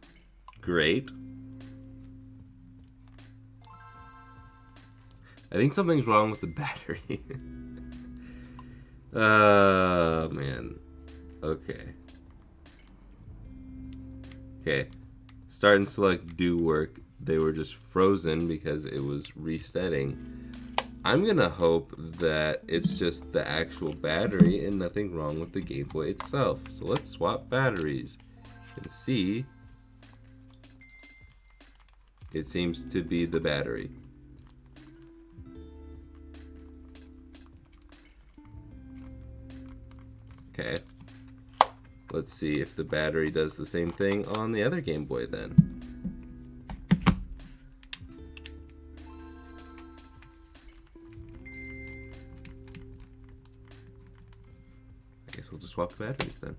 Great. I think something's wrong with the battery. Oh, man. Okay. Okay. Start and select do work. They were just frozen because it was resetting. I'm gonna hope that it's just the actual battery and nothing wrong with the Game Boy itself. So let's swap batteries and see. It seems to be the battery. Okay. Let's see if the battery does the same thing on the other Game Boy then. I guess I'll just swap the batteries then.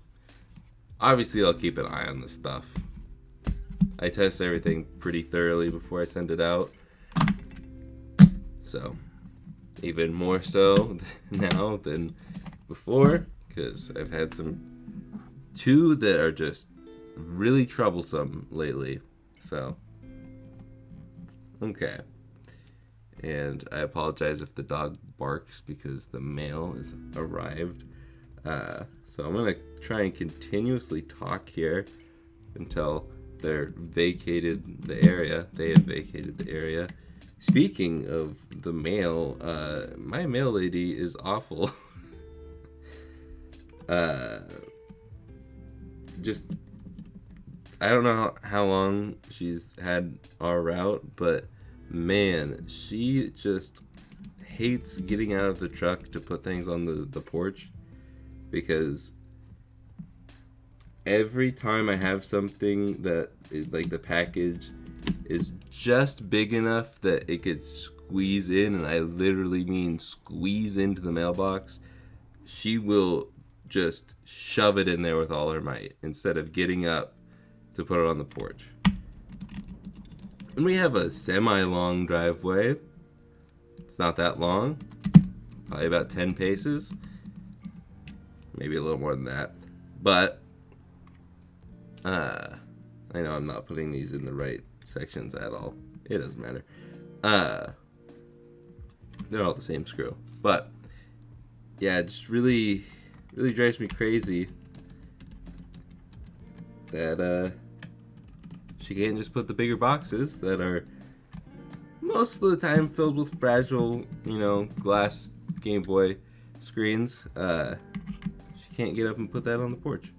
Obviously, I'll keep an eye on this stuff. I test everything pretty thoroughly before I send it out. So, even more so now than before, because I've had two that are just really troublesome lately. So, okay. And I apologize if the dog barks because the mail has arrived. So I'm going to try and continuously talk here until they're vacated the area. They have vacated the area. Speaking of the mail, my mail lady is awful. Just, I don't know how long she's had our route, but man, she just hates getting out of the truck to put things on the porch, because every time I have something that like the package is just big enough that it could squeeze in, and I literally mean squeeze into the mailbox, she will just shove it in there with all her might instead of getting up to put it on the porch. And we have a semi-long driveway. It's not that long, probably about 10 paces, maybe a little more than that. But I know I'm not putting these in the right sections at all. It doesn't matter. They're all the same screw. But yeah, it just really drives me crazy that she can't just put the bigger boxes that are most of the time filled with fragile, glass Game Boy screens. She can't get up and put that on the porch.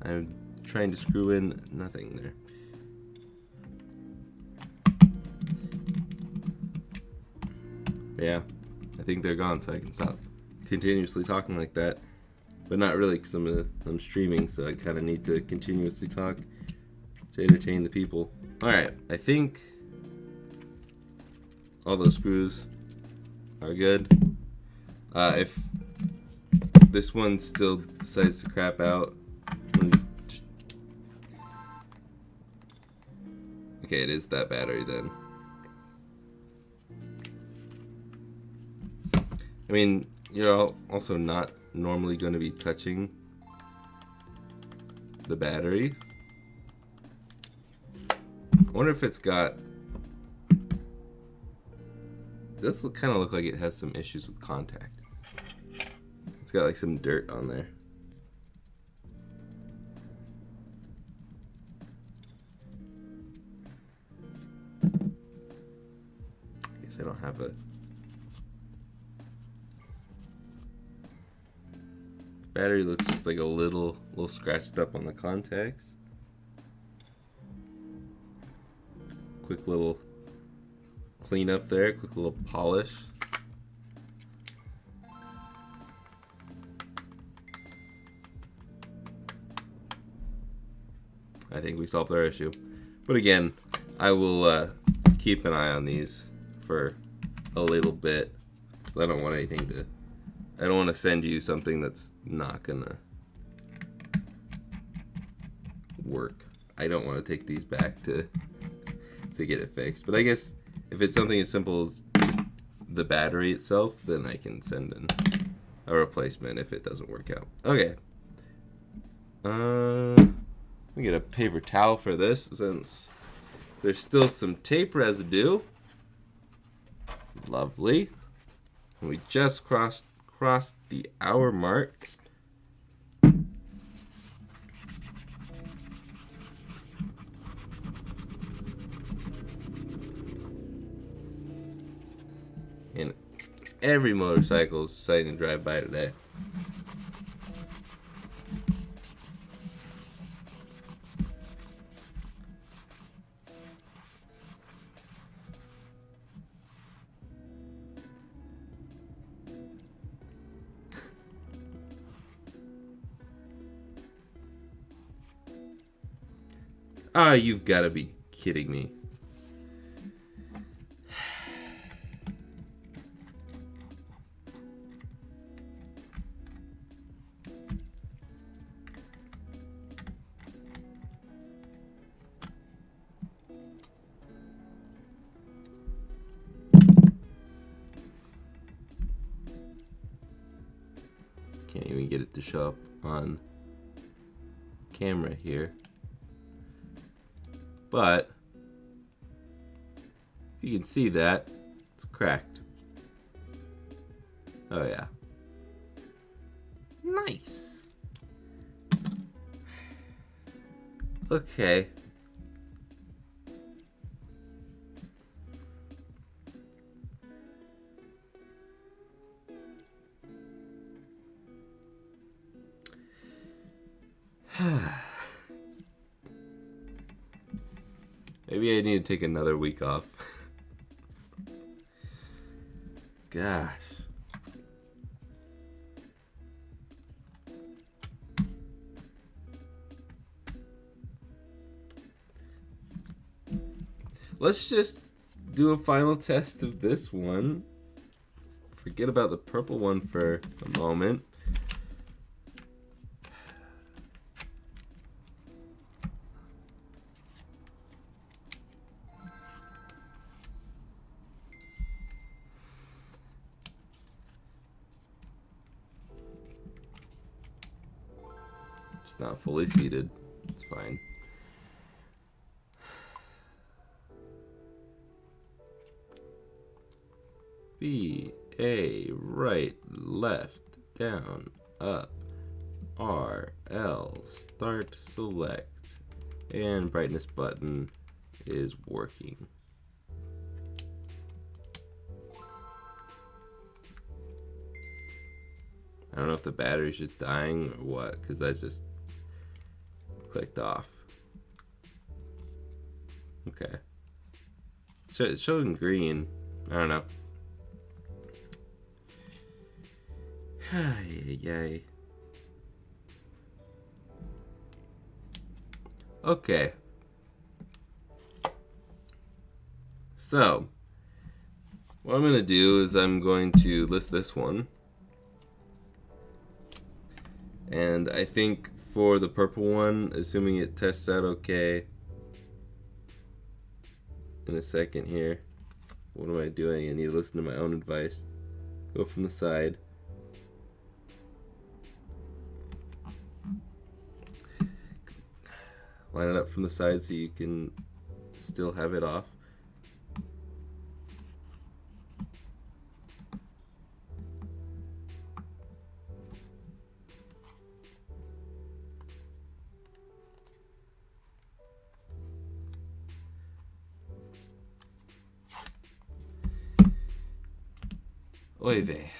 I'm trying to screw in nothing there. Yeah, I think they're gone, so I can stop continuously talking like that. But not really, because I'm streaming, so I kind of need to continuously talk to entertain the people. Alright, I think all those screws are good. If this one still decides to crap out, okay, it is that battery then. I mean, you're also not normally going to be touching the battery. I wonder if it's got... This kind of look like it has some issues with contact. It's got like some dirt on there. I guess I don't have a... Battery looks just like a little scratched up on the contacts. Quick little clean up there, quick little polish. I think we solved our issue. But again, I will keep an eye on these for a little bit. I don't want anything to... I don't want to send you something that's not gonna work. I don't want to take these back to get it fixed. But I guess If it's something as simple as just the battery itself, then I can send in a replacement if it doesn't work out. Okay. Let me get a paper towel for this since there's still some tape residue. Lovely. And we just crossed the hour mark. And every motorcycle is deciding to drive by today. Ah, you've got to be kidding me. Can't even get it to show up on camera here. But you can see that it's cracked. Oh yeah. Nice. Okay. Maybe I need to take another week off. Gosh. Let's just do a final test of this one. Forget about the purple one for a moment. It's not fully seated. It's fine. B, A, right, left, down, up, R, L, start, select, and brightness button is working. I don't know if the battery's just dying or what, because that just clicked off. Okay. It's showing green. I don't know. Yay. Okay. So, what I'm going to do is I'm going to list this one. And I think for the purple one, assuming it tests out okay, in a second here. What am I doing? I need to listen to my own advice. Go from the side. Line it up from the side so you can still have it off. Oy vey.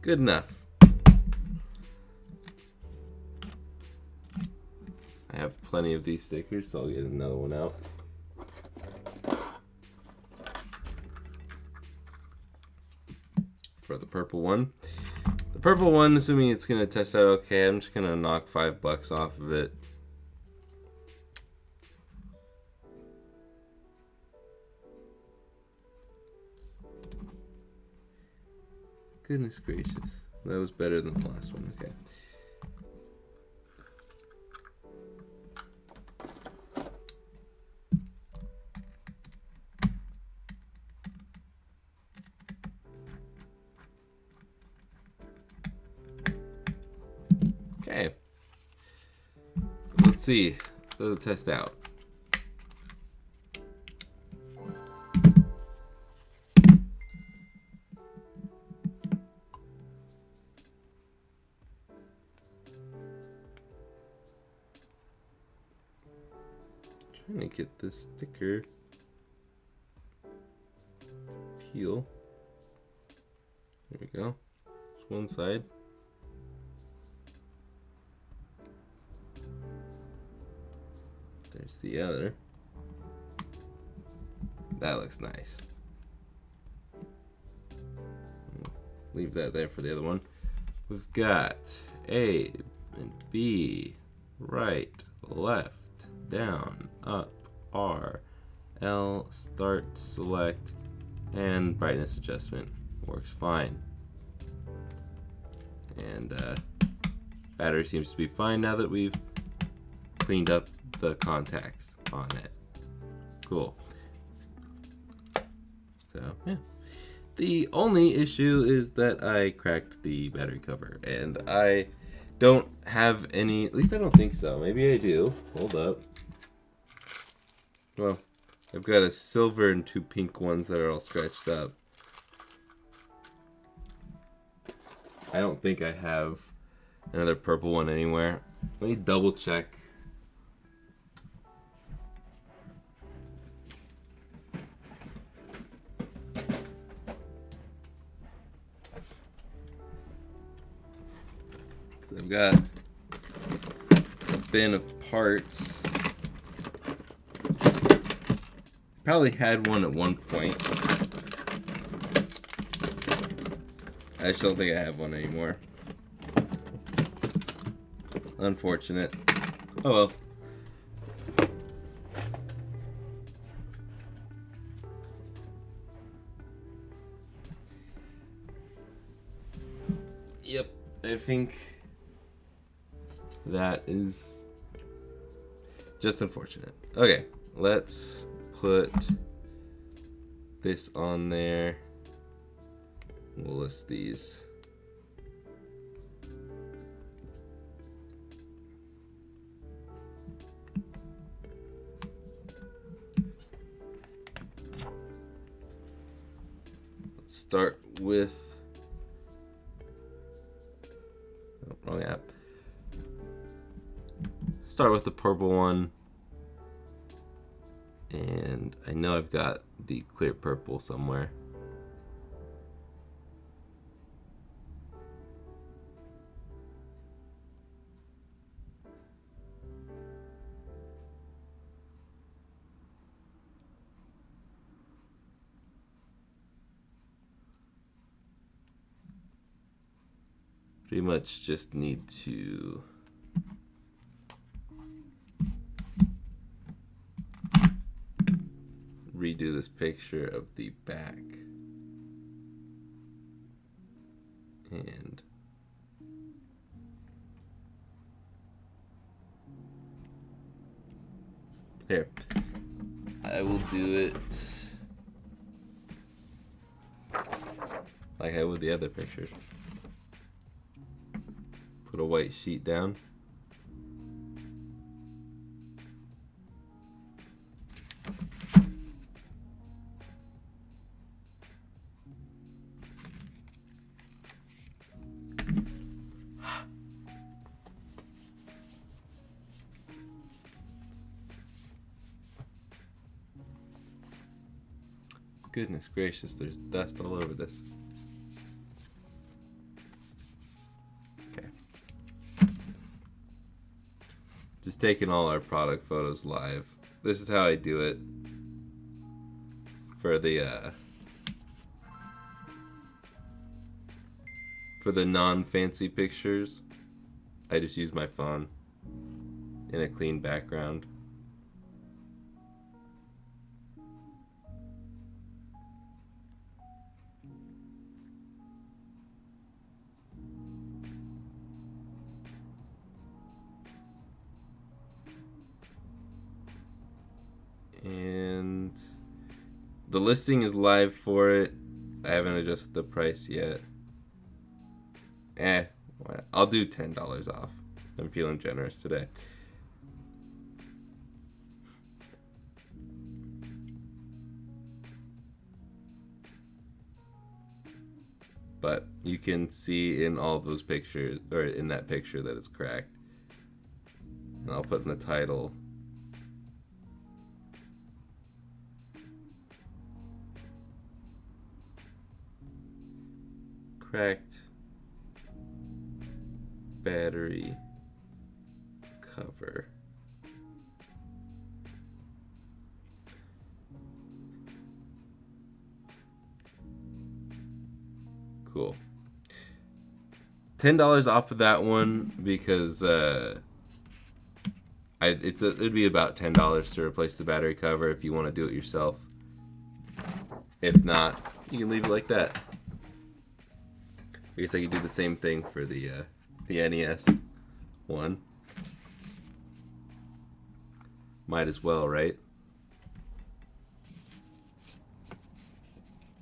Good enough. I have plenty of these stickers, so I'll get another one out. For the purple one. The purple one, assuming it's going to test out okay, I'm just going to knock $5 off of it. Goodness gracious. That was better than the last one. Okay. Okay. Let's see. Let's test out. Trying to get this sticker to peel. There we go. Just one side. There's the other. That looks nice. Leave that there for the other one. We've got A and B, right, left, down, up, R, L, start, select, and brightness adjustment. Works fine. And battery seems to be fine now that we've cleaned up the contacts on it. Cool. So, yeah. The only issue is that I cracked the battery cover, and I don't have any, at least I don't think so. Maybe I do. Hold up. Well, I've got a silver and two pink ones that are all scratched up. I don't think I have another purple one anywhere. Let me double check. So I've got a bin of parts. Probably had one at one point. I just don't think I have one anymore. Unfortunate. Oh well. Yep, I think that is just unfortunate. Okay, let's put this on there. We'll list these. Let's start with, oh, wrong app. Start with the purple one. And I know I've got the clear purple somewhere. Pretty much just need to redo this picture of the back. And here, I will do it like I would the other pictures. Put a white sheet down. Goodness gracious, there's dust all over this. Okay. Just taking all our product photos live. This is how I do it for the non-fancy pictures. I just use my phone in a clean background. The listing is live for it. I haven't adjusted the price yet. I'll do $10 off. I'm feeling generous today. But you can see in all those pictures, or in that picture, that it's cracked. And I'll put in the title. Cracked battery cover. Cool. $10 off of that one because it'd be about $10 to replace the battery cover if you want to do it yourself. If not, you can leave it like that. I guess I could do the same thing for the NES one. Might as well, right?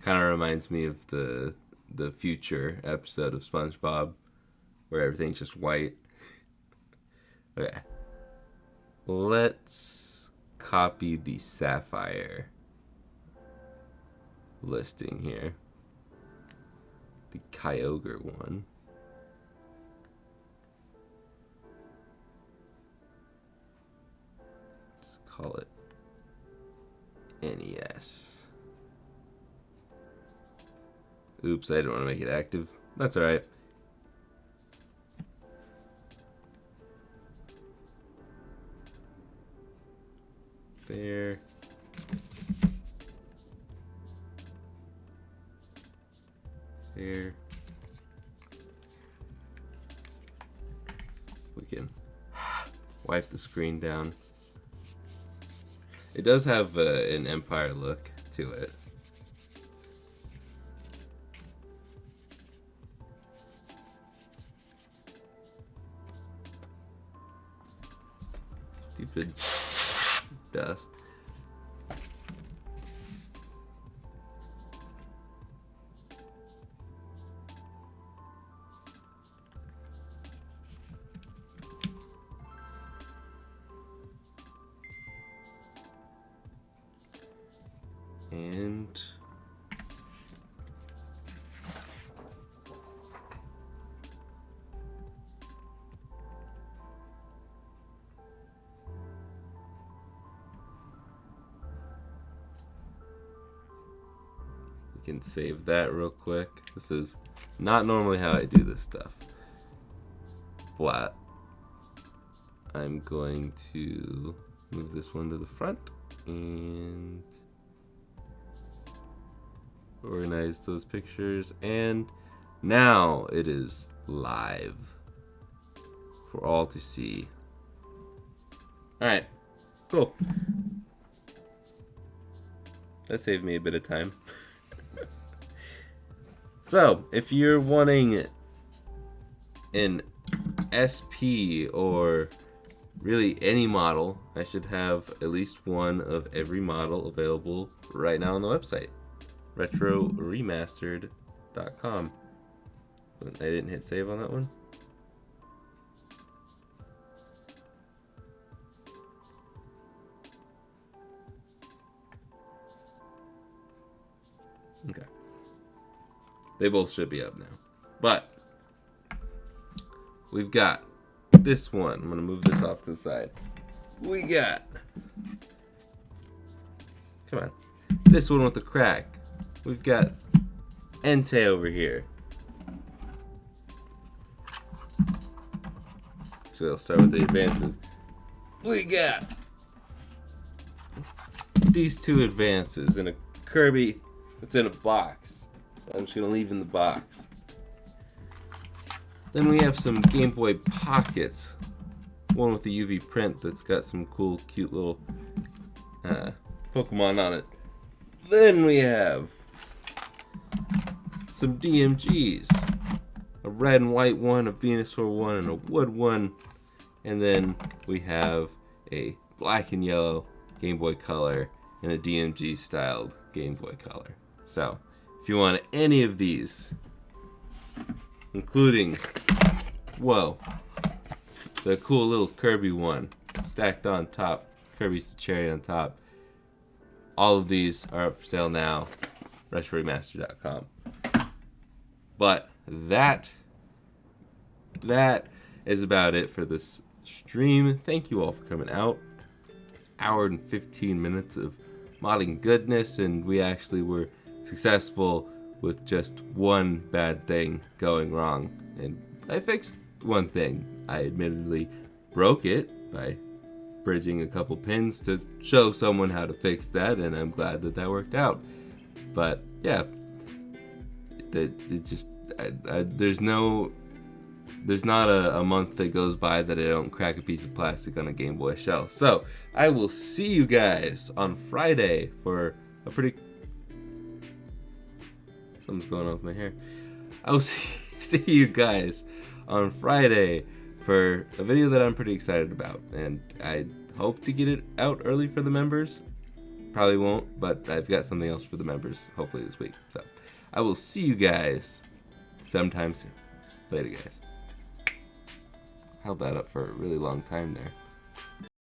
Kind of reminds me of the future episode of SpongeBob where everything's just white. Okay. Let's copy the Sapphire listing here. The Kyogre one. Just call it NES. Oops, I didn't want to make it active. That's alright. There. There. We can wipe the screen down. It does have an Empire look to it. Stupid dust. And we can save that real quick. This is not normally how I do this stuff, but I'm going to move this one to the front and organize those pictures, and now it is live for all to see. Alright, cool. That saved me a bit of time. So, if you're wanting an SP or really any model, I should have at least one of every model available right now on the website. RetroRemastered.com. I didn't hit save on that one. Okay. They both should be up now. But we've got this one. I'm going to move this off to the side. We got, come on, this one with the crack. We've got Entei over here. So I'll start with the advances. We got these two advances in a Kirby that's in a box. I'm just going to leave in the box. Then we have some Game Boy Pockets. One with the UV print that's got some cool, cute little Pokemon on it. Then we have some DMGs. A red and white one, a Venusaur one, and a wood one. And then we have a black and yellow Game Boy Color in a DMG styled Game Boy Color. So if you want any of these, including, whoa, the cool little Kirby one stacked on top, Kirby's the cherry on top, all of these are up for sale now, RetroRemaster.com. But that is about it for this stream. Thank you all for coming out. Hour and 15 minutes of modding goodness, and we actually were successful with just one bad thing going wrong. And I fixed one thing. I admittedly broke it by bridging a couple pins to show someone how to fix that, and I'm glad that worked out. But yeah, it just there's not a month that goes by that I don't crack a piece of plastic on a Game Boy shell. So I will see you guys on Friday for a pretty... Something's going on with my hair. I will see you guys on Friday for a video that I'm pretty excited about, and I hope to get it out early for the members. Probably won't, but I've got something else for the members hopefully this week. So I will see you guys sometime soon. Later, guys. Held that up for a really long time there.